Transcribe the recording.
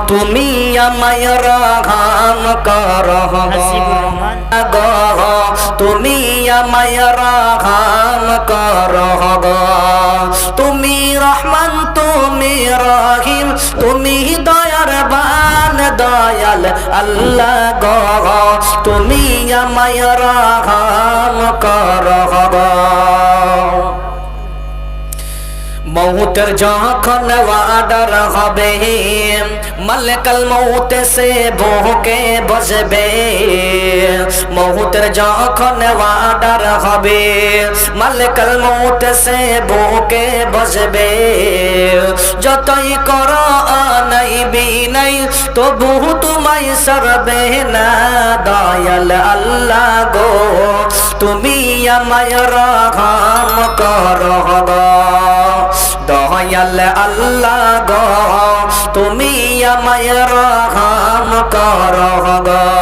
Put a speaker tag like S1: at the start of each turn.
S1: তুমি আমায় রহম করো গো, তুমি আমায় রহম করো গো। তুমি রহমান তুমি রহিম, তুমি দয়ার বান দয়াল আল্লাহ গো, তুমি আমায় রহম করো গো। মৌতের যখন ওয়াদার হবে, মালিকাল মৌত সে ভোকে বসবে। মৌতের যখন ওয়াদার হবে, মালিকাল মৌত সে ভোকে বসবে। যতই করো নাই বিনাই, তবু তোমায় সরবে না দয়াল আল্লাহ গো, তুমি আমায় রহম করো গো দয়াল আল্লাহ গো, তুমি আমায় রহম করো গো।